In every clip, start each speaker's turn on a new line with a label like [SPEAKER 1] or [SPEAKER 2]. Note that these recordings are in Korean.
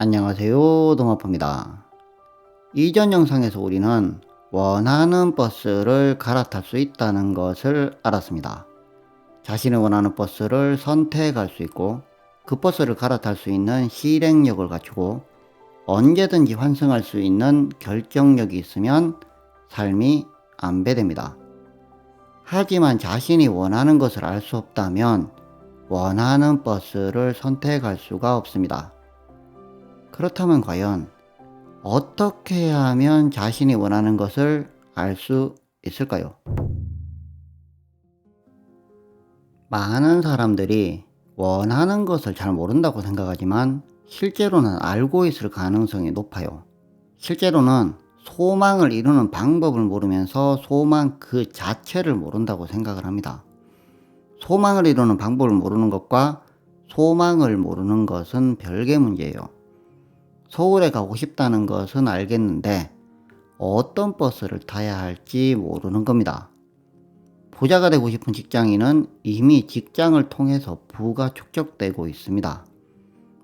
[SPEAKER 1] 안녕하세요, 동아프입니다. 이전 영상에서 우리는 원하는 버스를 갈아탈 수 있다는 것을 알았습니다. 자신이 원하는 버스를 선택할 수 있고 그 버스를 갈아탈 수 있는 실행력을 갖추고 언제든지 환승할 수 있는 결정력이 있으면 삶이 안배됩니다. 하지만 자신이 원하는 것을 알 수 없다면 원하는 버스를 선택할 수가 없습니다. 그렇다면 과연 어떻게 해야 하면 자신이 원하는 것을 알 수 있을까요? 많은 사람들이 원하는 것을 잘 모른다고 생각하지만 실제로는 알고 있을 가능성이 높아요. 실제로는 소망을 이루는 방법을 모르면서 소망 그 자체를 모른다고 생각을 합니다. 소망을 이루는 방법을 모르는 것과 소망을 모르는 것은 별개 문제예요. 서울에 가고 싶다는 것은 알겠는데 어떤 버스를 타야 할지 모르는 겁니다. 부자가 되고 싶은 직장인은 이미 직장을 통해서 부가 축적되고 있습니다.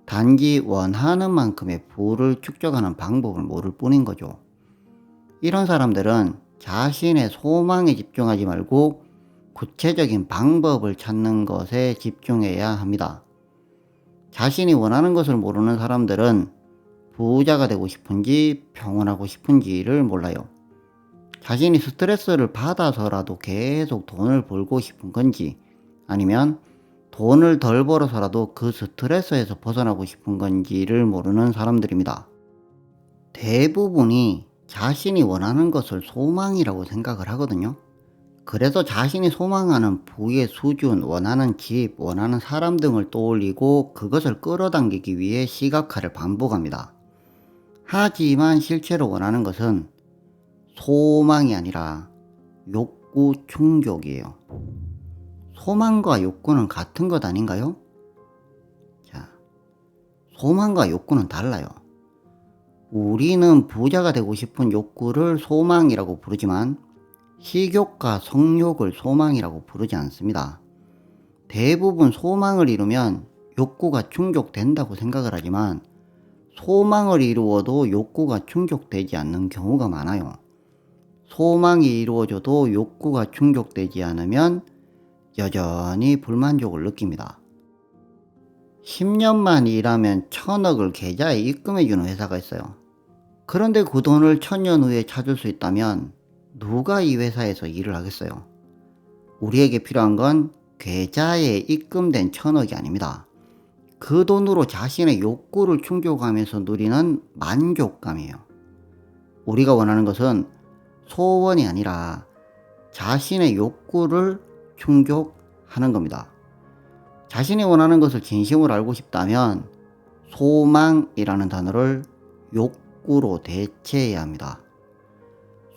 [SPEAKER 1] 단지 원하는 만큼의 부를 축적하는 방법을 모를 뿐인 거죠. 이런 사람들은 자신의 소망에 집중하지 말고 구체적인 방법을 찾는 것에 집중해야 합니다. 자신이 원하는 것을 모르는 사람들은 부자가 되고 싶은지 평온하고 싶은지를 몰라요. 자신이 스트레스를 받아서라도 계속 돈을 벌고 싶은 건지 아니면 돈을 덜 벌어서라도 그 스트레스에서 벗어나고 싶은 건지를 모르는 사람들입니다. 대부분이 자신이 원하는 것을 소망이라고 생각을 하거든요. 그래서 자신이 소망하는 부의 수준, 원하는 집, 원하는 사람 등을 떠올리고 그것을 끌어당기기 위해 시각화를 반복합니다. 하지만 실제로 원하는 것은 소망이 아니라 욕구 충족이에요. 소망과 욕구는 같은 것 아닌가요? 자, 소망과 욕구는 달라요. 우리는 부자가 되고 싶은 욕구를 소망이라고 부르지만 식욕과 성욕을 소망이라고 부르지 않습니다. 대부분 소망을 이루면 욕구가 충족된다고 생각을 하지만 소망을 이루어도 욕구가 충족되지 않는 경우가 많아요. 소망이 이루어져도 욕구가 충족되지 않으면 여전히 불만족을 느낍니다. 10년만 일하면 1000억을 계좌에 입금해주는 회사가 있어요. 그런데 그 돈을 1000년 후에 찾을 수 있다면 누가 이 회사에서 일을 하겠어요? 우리에게 필요한 건 계좌에 입금된 1000억이 아닙니다. 그 돈으로 자신의 욕구를 충족하면서 누리는 만족감이에요. 우리가 원하는 것은 소원이 아니라 자신의 욕구를 충족하는 겁니다. 자신이 원하는 것을 진심으로 알고 싶다면 소망이라는 단어를 욕구로 대체해야 합니다.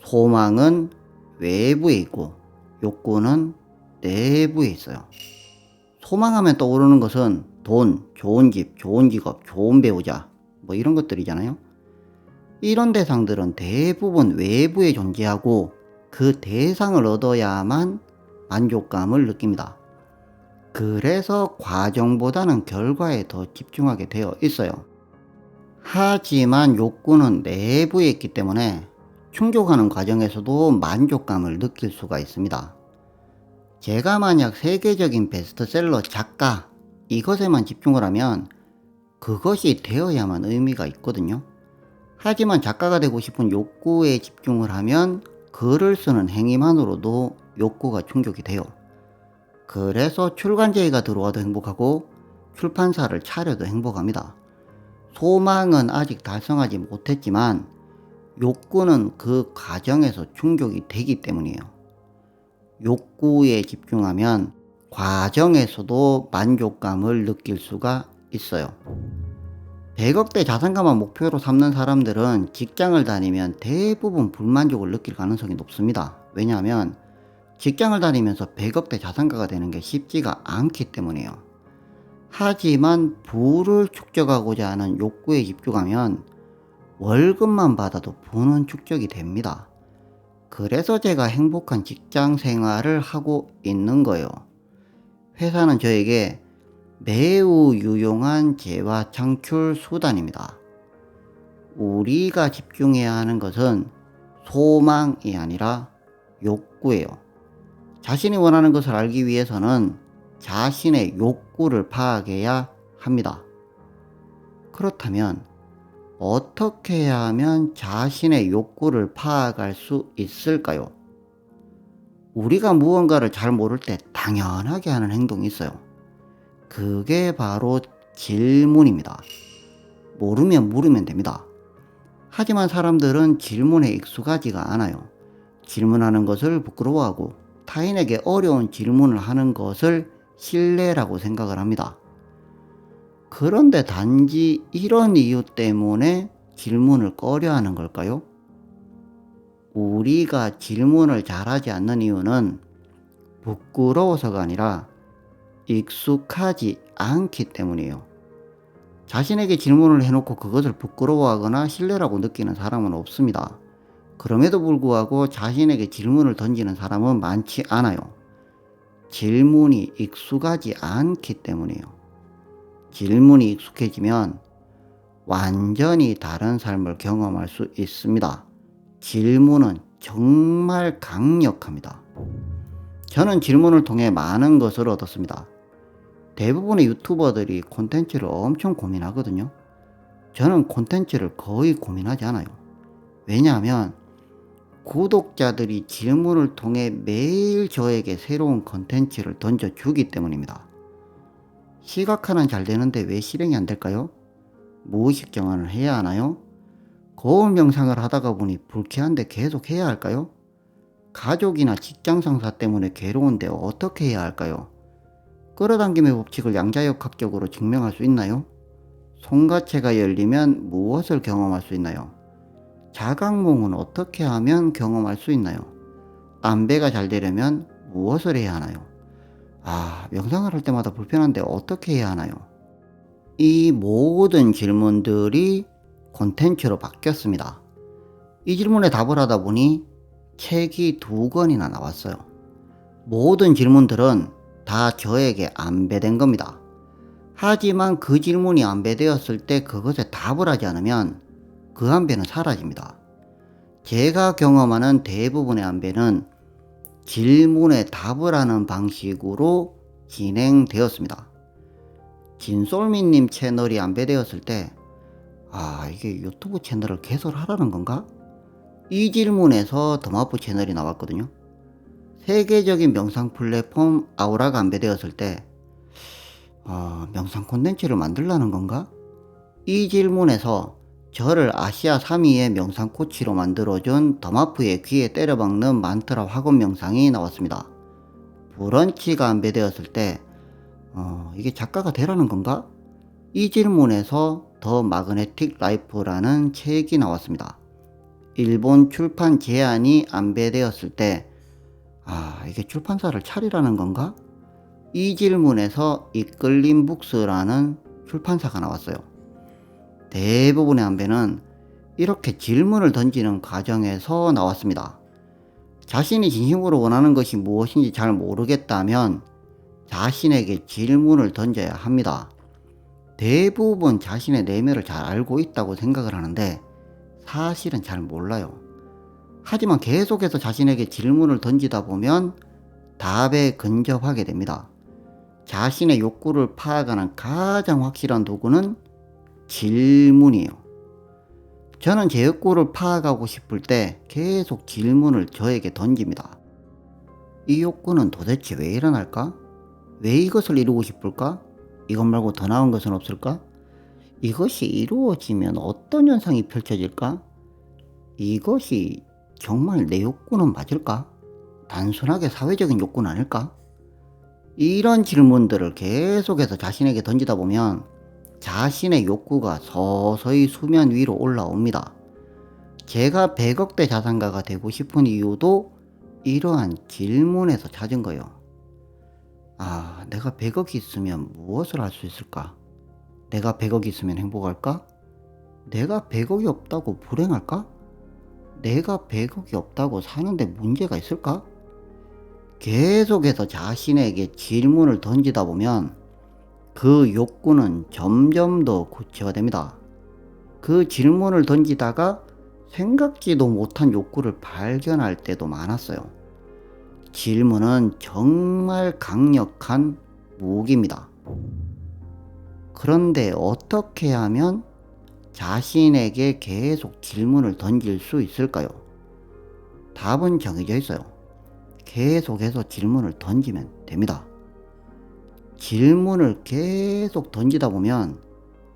[SPEAKER 1] 소망은 외부에 있고 욕구는 내부에 있어요. 소망하면 떠오르는 것은 돈, 좋은 집, 좋은 직업, 좋은 배우자 뭐 이런 것들이잖아요. 이런 대상들은 대부분 외부에 존재하고 그 대상을 얻어야만 만족감을 느낍니다. 그래서 과정보다는 결과에 더 집중하게 되어 있어요. 하지만 욕구는 내부에 있기 때문에 충족하는 과정에서도 만족감을 느낄 수가 있습니다. 제가 만약 세계적인 베스트셀러 작가 이것에만 집중을 하면 그것이 되어야만 의미가 있거든요. 하지만 작가가 되고 싶은 욕구에 집중을 하면 글을 쓰는 행위만으로도 욕구가 충족이 돼요. 그래서 출간제의가 들어와도 행복하고 출판사를 차려도 행복합니다. 소망은 아직 달성하지 못했지만 욕구는 그 과정에서 충족이 되기 때문이에요. 욕구에 집중하면 과정에서도 만족감을 느낄 수가 있어요. 100억대 자산가만 목표로 삼는 사람들은 직장을 다니면 대부분 불만족을 느낄 가능성이 높습니다. 왜냐하면 직장을 다니면서 100억대 자산가가 되는 게 쉽지가 않기 때문이에요. 하지만 부를 축적하고자 하는 욕구에 집중하면 월급만 받아도 부는 축적이 됩니다. 그래서 제가 행복한 직장 생활을 하고 있는 거예요. 회사는 저에게 매우 유용한 재화 창출 수단입니다. 우리가 집중해야 하는 것은 소망이 아니라 욕구예요. 자신이 원하는 것을 알기 위해서는 자신의 욕구를 파악해야 합니다. 그렇다면 어떻게 해야 하면 자신의 욕구를 파악할 수 있을까요? 우리가 무언가를 잘 모를 때 당연하게 하는 행동이 있어요. 그게 바로 질문입니다. 모르면 물으면 됩니다. 하지만 사람들은 질문에 익숙하지가 않아요. 질문하는 것을 부끄러워하고 타인에게 어려운 질문을 하는 것을 실례라고 생각을 합니다. 그런데 단지 이런 이유 때문에 질문을 꺼려 하는 걸까요? 우리가 질문을 잘하지 않는 이유는 부끄러워서가 아니라 익숙하지 않기 때문이에요. 자신에게 질문을 해놓고 그것을 부끄러워하거나 실례라고 느끼는 사람은 없습니다. 그럼에도 불구하고 자신에게 질문을 던지는 사람은 많지 않아요. 질문이 익숙하지 않기 때문이에요. 질문이 익숙해지면 완전히 다른 삶을 경험할 수 있습니다. 질문은 정말 강력합니다. 저는 질문을 통해 많은 것을 얻었습니다. 대부분의 유튜버들이 콘텐츠를 엄청 고민하거든요. 저는 콘텐츠를 거의 고민하지 않아요. 왜냐하면 구독자들이 질문을 통해 매일 저에게 새로운 콘텐츠를 던져주기 때문입니다. 시각화는 잘 되는데 왜 실행이 안 될까요? 무의식 정화를 해야 하나요? 거울 명상을 하다가 보니 불쾌한데 계속 해야 할까요? 가족이나 직장 상사 때문에 괴로운데 어떻게 해야 할까요? 끌어당김의 법칙을 양자역학적으로 증명할 수 있나요? 송가체가 열리면 무엇을 경험할 수 있나요? 자각몽은 어떻게 하면 경험할 수 있나요? 안배가 잘 되려면 무엇을 해야 하나요? 명상을 할 때마다 불편한데 어떻게 해야 하나요? 이 모든 질문들이 콘텐츠로 바뀌었습니다. 이 질문에 답을 하다 보니 책이 2권이나 나왔어요. 모든 질문들은 다 저에게 안배된 겁니다. 하지만 그 질문이 안배되었을 때 그것에 답을 하지 않으면 그 안배는 사라집니다. 제가 경험하는 대부분의 안배는 질문에 답을 하는 방식으로 진행되었습니다. 진솔미님 채널이 안배되었을 때 이게 유튜브 채널을 개설하라는 건가? 이 질문에서 더마프 채널이 나왔거든요. 세계적인 명상 플랫폼 아우라가 안배되었을 때 명상 콘텐츠를 만들라는 건가? 이 질문에서 저를 아시아 3위의 명상 코치로 만들어준 더마프의 귀에 때려박는 만트라 학원 명상이 나왔습니다. 브런치가 안배되었을 때 이게 작가가 되라는 건가? 이 질문에서 더 마그네틱 라이프라는 책이 나왔습니다. 일본 출판 제안이 안배되었을 때 이게 출판사를 차리라는 건가? 이 질문에서 이끌림 북스라는 출판사가 나왔어요. 대부분의 안배는 이렇게 질문을 던지는 과정에서 나왔습니다. 자신이 진심으로 원하는 것이 무엇인지 잘 모르겠다면 자신에게 질문을 던져야 합니다. 대부분 자신의 내면을 잘 알고 있다고 생각을 하는데 사실은 잘 몰라요. 하지만 계속해서 자신에게 질문을 던지다 보면 답에 근접하게 됩니다. 자신의 욕구를 파악하는 가장 확실한 도구는 질문이에요. 저는 제 욕구를 파악하고 싶을 때 계속 질문을 저에게 던집니다. 이 욕구는 도대체 왜 일어날까? 왜 이것을 이루고 싶을까? 이것 말고 더 나은 것은 없을까? 이것이 이루어지면 어떤 현상이 펼쳐질까? 이것이 정말 내 욕구는 맞을까? 단순하게 사회적인 욕구는 아닐까? 이런 질문들을 계속해서 자신에게 던지다 보면 자신의 욕구가 서서히 수면 위로 올라옵니다. 제가 100억대 자산가가 되고 싶은 이유도 이러한 질문에서 찾은 거예요. 내가 100억이 있으면 무엇을 할 수 있을까? 내가 100억이 있으면 행복할까? 내가 100억이 없다고 불행할까? 내가 100억이 없다고 사는데 문제가 있을까? 계속해서 자신에게 질문을 던지다 보면 그 욕구는 점점 더 구체화됩니다. 그 질문을 던지다가 생각지도 못한 욕구를 발견할 때도 많았어요. 질문은 정말 강력한 무기입니다. 그런데 어떻게 하면 자신에게 계속 질문을 던질 수 있을까요? 답은 정해져 있어요. 계속해서 질문을 던지면 됩니다. 질문을 계속 던지다 보면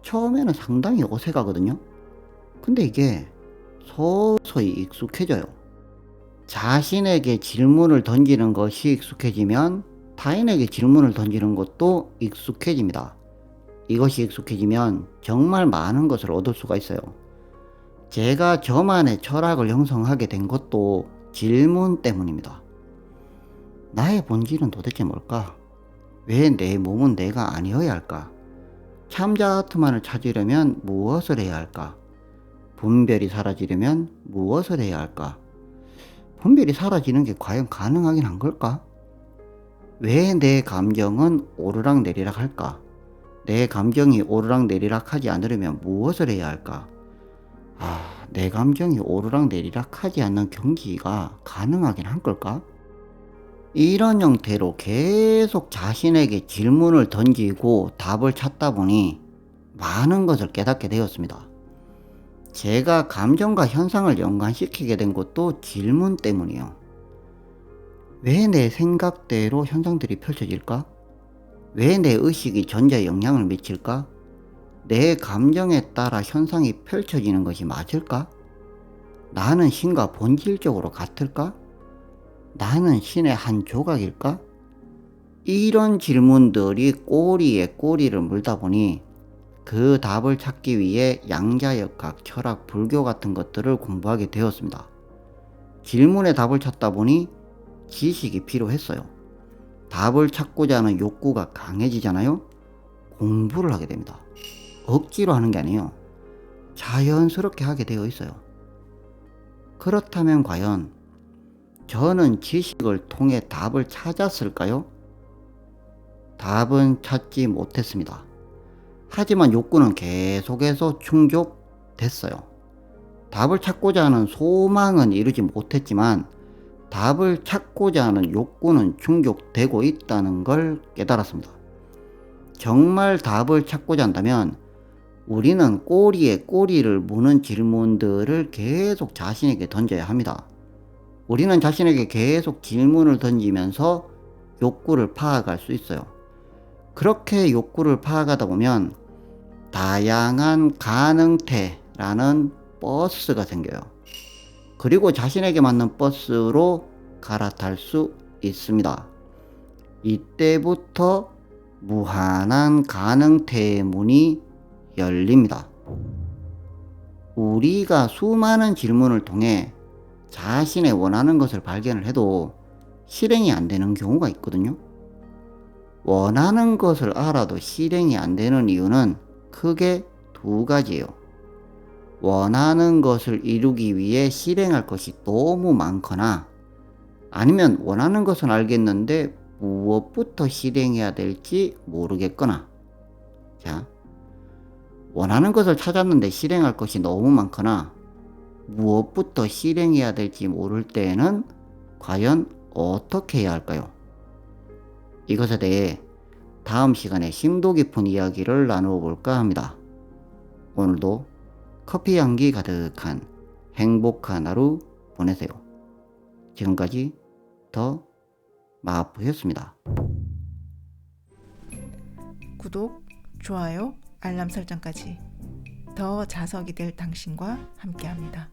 [SPEAKER 1] 처음에는 상당히 어색하거든요. 근데 이게 서서히 익숙해져요. 자신에게 질문을 던지는 것이 익숙해지면 타인에게 질문을 던지는 것도 익숙해집니다. 이것이 익숙해지면 정말 많은 것을 얻을 수가 있어요. 제가 저만의 철학을 형성하게 된 것도 질문 때문입니다. 나의 본질은 도대체 뭘까? 왜 내 몸은 내가 아니어야 할까? 참자아트만을 찾으려면 무엇을 해야 할까? 분별이 사라지려면 무엇을 해야 할까? 분별이 사라지는 게 과연 가능하긴 한 걸까? 왜 내 감정은 오르락내리락 할까? 내 감정이 오르락내리락 하지 않으려면 무엇을 해야 할까? 내 감정이 오르락내리락 하지 않는 경지가 가능하긴 한 걸까? 이런 형태로 계속 자신에게 질문을 던지고 답을 찾다 보니 많은 것을 깨닫게 되었습니다. 제가 감정과 현상을 연관시키게 된 것도 질문 때문이에요. 왜 내 생각대로 현상들이 펼쳐질까? 왜 내 의식이 전자에 영향을 미칠까? 내 감정에 따라 현상이 펼쳐지는 것이 맞을까? 나는 신과 본질적으로 같을까? 나는 신의 한 조각일까? 이런 질문들이 꼬리에 꼬리를 물다 보니 그 답을 찾기 위해 양자역학, 철학, 불교 같은 것들을 공부하게 되었습니다. 질문에 답을 찾다 보니 지식이 필요했어요. 답을 찾고자 하는 욕구가 강해지잖아요? 공부를 하게 됩니다. 억지로 하는 게 아니에요. 자연스럽게 하게 되어 있어요. 그렇다면 과연 저는 지식을 통해 답을 찾았을까요? 답은 찾지 못했습니다. 하지만 욕구는 계속해서 충족됐어요. 답을 찾고자 하는 소망은 이루지 못했지만 답을 찾고자 하는 욕구는 충족되고 있다는 걸 깨달았습니다. 정말 답을 찾고자 한다면 우리는 꼬리에 꼬리를 무는 질문들을 계속 자신에게 던져야 합니다. 우리는 자신에게 계속 질문을 던지면서 욕구를 파악할 수 있어요. 그렇게 욕구를 파악하다 보면 다양한 가능태라는 버스가 생겨요. 그리고 자신에게 맞는 버스로 갈아탈 수 있습니다. 이때부터 무한한 가능태의 문이 열립니다. 우리가 수많은 질문을 통해 자신의 원하는 것을 발견을 해도 실행이 안 되는 경우가 있거든요. 원하는 것을 알아도 실행이 안 되는 이유는 크게 두 가지예요. 원하는 것을 이루기 위해 실행할 것이 너무 많거나 아니면 원하는 것은 알겠는데 무엇부터 실행해야 될지 모르겠거나. 자, 원하는 것을 찾았는데 실행할 것이 너무 많거나 무엇부터 실행해야 될지 모를 때에는 과연 어떻게 해야 할까요? 이것에 대해 다음 시간에 심도 깊은 이야기를 나누어 볼까 합니다. 오늘도 커피 향기 가득한 행복한 하루 보내세요. 지금까지 더 마하프였습니다.
[SPEAKER 2] 구독, 좋아요, 알람 설정까지 더 자석이 될 당신과 함께합니다.